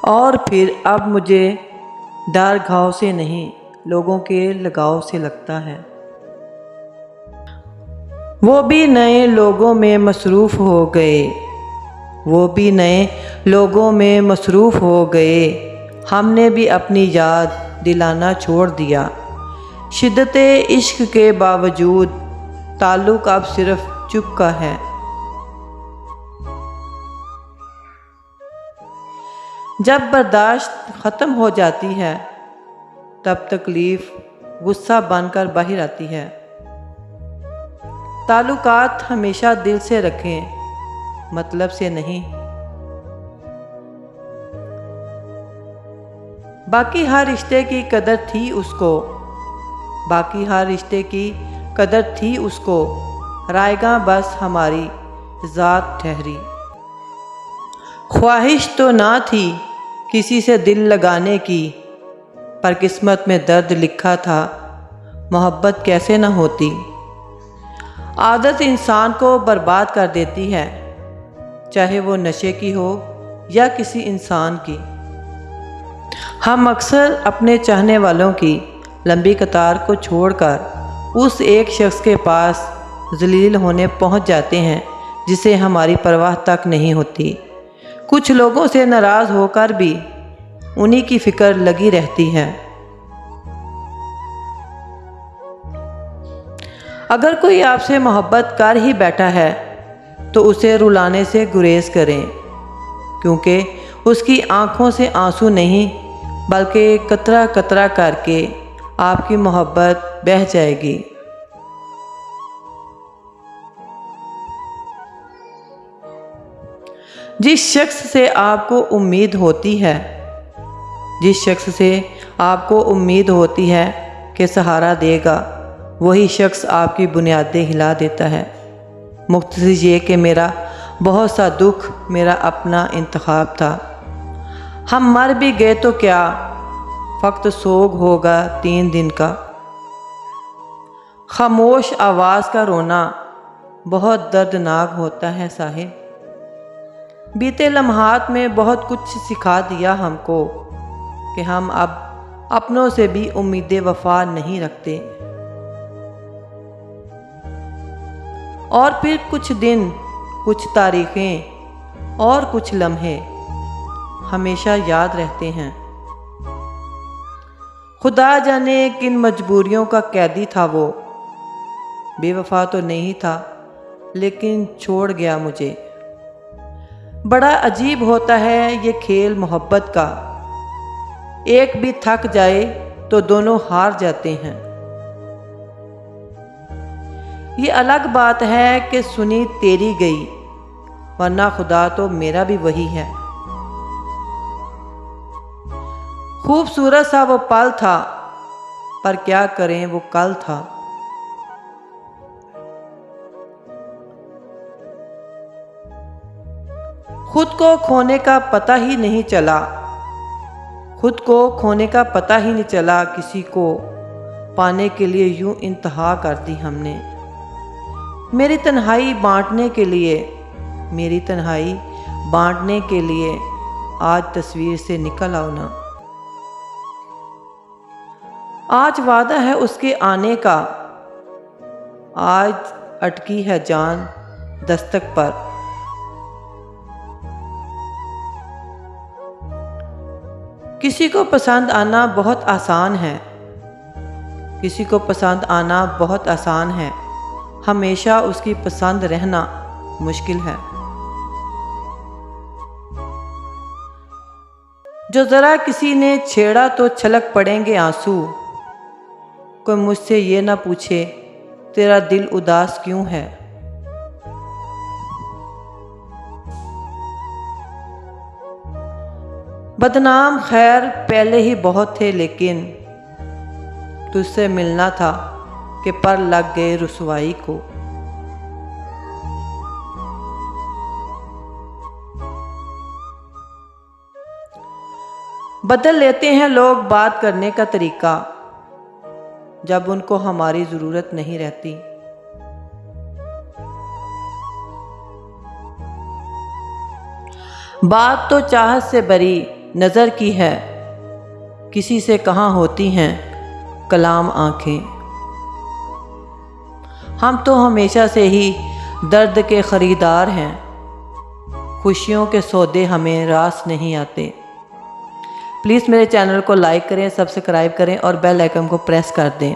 और फिर अब मुझे डर घाव से नहीं, लोगों के लगाव से लगता है। वो भी नए लोगों में मसरूफ़ हो गए, वो भी नए लोगों में मसरूफ़ हो गए। हमने भी अपनी याद दिलाना छोड़ दिया। शिद्दते इश्क के बावजूद ताल्लुक़ अब सिर्फ चुप का है। जब बर्दाश्त ख़त्म हो जाती है तब तकलीफ़ गुस्सा बनकर बाहर आती है। ताल्लुकात हमेशा दिल से रखें, मतलब से नहीं। बाकी हर रिश्ते की कदर थी उसको, बाकी हर रिश्ते की कदर थी उसको, रायगा बस हमारी ज़ात ठहरी। ख्वाहिश तो ना थी किसी से दिल लगाने की, पर किस्मत में दर्द लिखा था, मोहब्बत कैसे न होती। आदत इंसान को बर्बाद कर देती है, चाहे वो नशे की हो या किसी इंसान की। हम अक्सर अपने चाहने वालों की लंबी कतार को छोड़कर उस एक शख्स के पास ज़लील होने पहुंच जाते हैं जिसे हमारी परवाह तक नहीं होती। कुछ लोगों से नाराज़ होकर भी उन्हीं की फ़िक्र लगी रहती है। अगर कोई आपसे मोहब्बत कर ही बैठा है तो उसे रुलाने से गुरेज करें, क्योंकि उसकी आंखों से आंसू नहीं बल्कि कतरा कतरा करके आपकी मोहब्बत बह जाएगी। जिस शख्स से आपको उम्मीद होती है, जिस शख्स से आपको उम्मीद होती है कि सहारा देगा, वही शख्स आपकी बुनियादें हिला देता है। मुख्तसर ये कि मेरा बहुत सा दुख मेरा अपना इंतखाब था। हम मर भी गए तो क्या, फ़क्त सोग होगा 3 दिन का। खामोश आवाज़ का रोना बहुत दर्दनाक होता है साहिब। बीते लम्हात में बहुत कुछ सिखा दिया हमको कि हम अब अपनों से भी उम्मीद वफा नहीं रखते। और फिर कुछ दिन, कुछ तारीखें और कुछ लम्हे हमेशा याद रहते हैं। खुदा जाने किन मजबूरियों का कैदी था वो। बेवफा तो नहीं था, लेकिन छोड़ गया मुझे। बड़ा अजीब होता है ये खेल मोहब्बत का, एक भी थक जाए तो दोनों हार जाते हैं। ये अलग बात है कि सुनी तेरी गई, वरना खुदा तो मेरा भी वही है। खूबसूरत सा वो पल था, पर क्या करें वो कल था। खुद को खोने का पता ही नहीं चला, खुद को खोने का पता ही नहीं चला। किसी को पाने के लिए यूं इंतहा कर दी हमने। मेरी तन्हाई बांटने के लिए, मेरी तन्हाई बांटने के लिए आज तस्वीर से निकल आओ ना। आज वादा है उसके आने का, आज अटकी है जान दस्तक पर। किसी को पसंद आना बहुत आसान है, किसी को पसंद आना बहुत आसान है, हमेशा उसकी पसंद रहना मुश्किल है। जो ज़रा किसी ने छेड़ा तो छलक पड़ेंगे आंसू। कोई मुझसे ये ना पूछे तेरा दिल उदास क्यों है। बदनाम खैर पहले ही बहुत थे, लेकिन तुझसे मिलना था कि पर लग गए रुसवाई को। बदल लेते हैं लोग बात करने का तरीका, जब उनको हमारी ज़रूरत नहीं रहती। बात तो चाहत से बरी, नज़र की है, किसी से कहाँ होती हैं कलाम आँखें। हम तो हमेशा से ही दर्द के ख़रीदार हैं, खुशियों के सौदे हमें रास नहीं आते। प्लीज़ मेरे चैनल को लाइक करें, सब्सक्राइब करें और बेल आइकन को प्रेस कर दें।